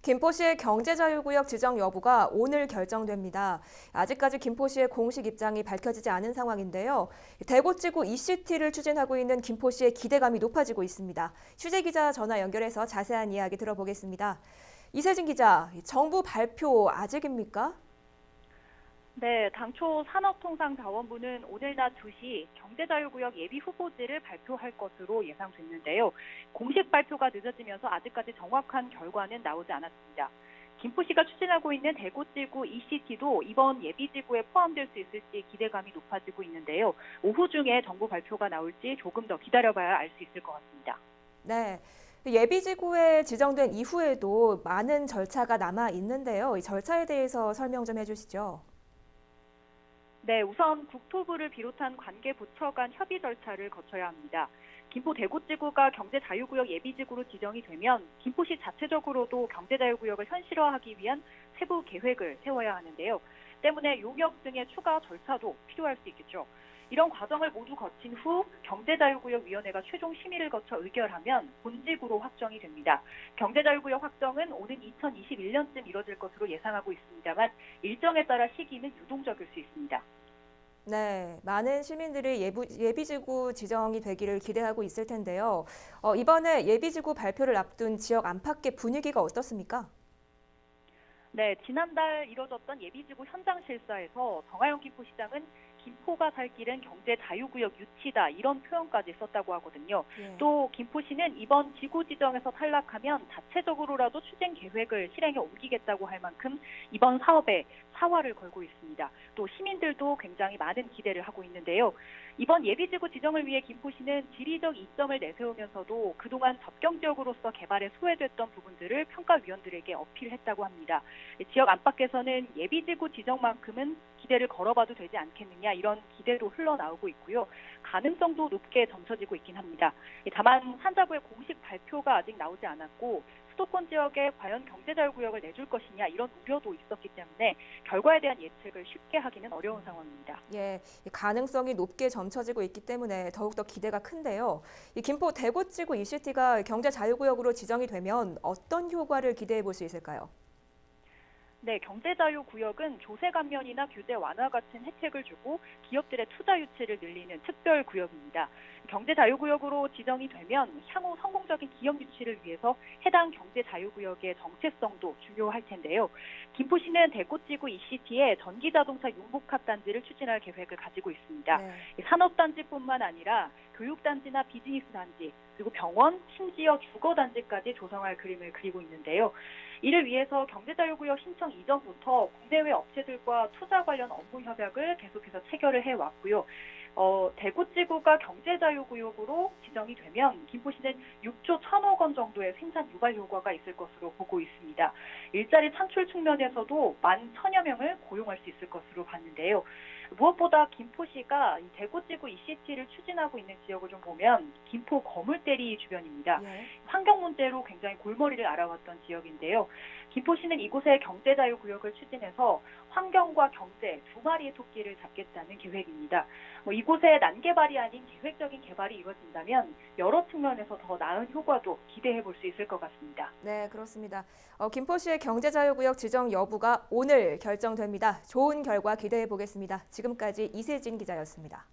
김포시의 경제자유구역 지정 여부가 오늘 결정됩니다. 아직까지 김포시의 공식 입장이 밝혀지지 않은 상황인데요. 대구지구 ECT를 추진하고 있는 김포시의 기대감이 높아지고 있습니다. 취재 기자 전화 연결해서 자세한 이야기 들어보겠습니다. 이세진 기자, 정부 발표 아직입니까? 네, 당초 산업통상자원부는 오늘 낮 2시 경제자유구역 예비 후보지를 발표할 것으로 예상됐는데요. 공식 발표가 늦어지면서 아직까지 정확한 결과는 나오지 않았습니다. 김포시가 추진하고 있는 대구지구 ECT도 이번 예비지구에 포함될 수 있을지 기대감이 높아지고 있는데요. 오후 중에 정부 발표가 나올지 조금 더 기다려봐야 알 수 있을 것 같습니다. 네. 예비지구에 지정된 이후에도 많은 절차가 남아 있는데요. 이 절차에 대해서 설명 좀 해주시죠. 네, 우선 국토부를 비롯한 관계 부처 간 협의 절차를 거쳐야 합니다. 김포 대구지구가 경제자유구역 예비지구로 지정이 되면 김포시 자체적으로도 경제자유구역을 현실화하기 위한 세부 계획을 세워야 하는데요. 때문에 용역 등의 추가 절차도 필요할 수 있겠죠. 이런 과정을 모두 거친 후 경제자유구역위원회가 최종 심의를 거쳐 의결하면 본지구로 확정이 됩니다. 경제자유구역 확정은 오는 2021년쯤 이뤄질 것으로 예상하고 있습니다만 일정에 따라 시기는 유동적일 수 있습니다. 네, 많은 시민들이 예비지구 지정이 되기를 기대하고 있을 텐데요. 이번에 예비지구 발표를 앞둔 지역 안팎의 분위기가 어떻습니까? 네, 지난달 이뤄졌던 예비지구 현장 실사에서 정하영 김포시장은 김포가 살 길은 경제 자유구역 유치다 이런 표현까지 썼다고 하거든요. 예. 또 김포시는 이번 지구 지정에서 탈락하면 자체적으로라도 추진 계획을 실행에 옮기겠다고 할 만큼 이번 사업에 사활을 걸고 있습니다. 또 시민들도 굉장히 많은 기대를 하고 있는데요. 이번 예비지구 지정을 위해 김포시는 지리적 이점을 내세우면서도 그동안 접경지역으로서 개발에 소외됐던 부분들을 평가위원들에게 어필했다고 합니다. 지역 안팎에서는 예비지구 지정만큼은 기대를 걸어봐도 되지 않겠느냐 이런 기대도 흘러나오고 있고요. 가능성도 높게 점쳐지고 있긴 합니다. 다만 산자부의 공식 발표가 아직 나오지 않았고 수도권 지역에 과연 경제자유구역을 내줄 것이냐 이런 우려도 있었기 때문에 결과에 대한 예측을 쉽게 하기는 어려운 상황입니다. 예, 이 가능성이 높게 점쳐지고 있기 때문에 더욱더 기대가 큰데요. 이 김포 대구지구 ECT가 경제자유구역으로 지정이 되면 어떤 효과를 기대해 볼 수 있을까요? 네, 경제자유구역은 조세 감면이나 규제 완화 같은 혜택을 주고 기업들의 투자 유치를 늘리는 특별 구역입니다. 경제자유구역으로 지정이 되면 향후 성공적인 기업 유치를 위해서 해당 경제자유구역의 정체성도 중요할 텐데요. 김포시는 대구지구 ECT에 전기자동차 융복합 단지를 추진할 계획을 가지고 있습니다. 네. 산업단지뿐만 아니라 교육단지나 비즈니스 단지, 그리고 병원, 심지어 주거단지까지 조성할 그림을 그리고 있는데요. 이를 위해서 경제자유구역 신청 이전부터 국내외 업체들과 투자 관련 업무 협약을 계속해서 체결을 해왔고요. 대구지구가 경제자유구역으로 지정이 되면 김포시는 6조 1천억 원 정도의 생산 유발 효과가 있을 것으로 보고 있습니다. 일자리 창출 측면에서도 11,000여 명을 고용할 수 있을 것으로 봤는데요. 무엇보다 김포시가 이 대구지구 ECT를 추진하고 있는 지역을 좀 보면 김포 거물대리 주변입니다. 예. 환경 문제로 굉장히 골머리를 앓아왔던 지역인데요. 김포시는 이곳에 경제자유구역을 추진해서 환경과 경제 두 마리의 토끼를 잡겠다는 계획입니다. 이곳에 난개발이 아닌 계획적인 개발이 이루어진다면 여러 측면에서 더 나은 효과도 기대해 볼 수 있을 것 같습니다. 네, 그렇습니다. 김포시의 경제자유구역 지정 여부가 오늘 결정됩니다. 좋은 결과 기대해 보겠습니다. 지금까지 이세진 기자였습니다.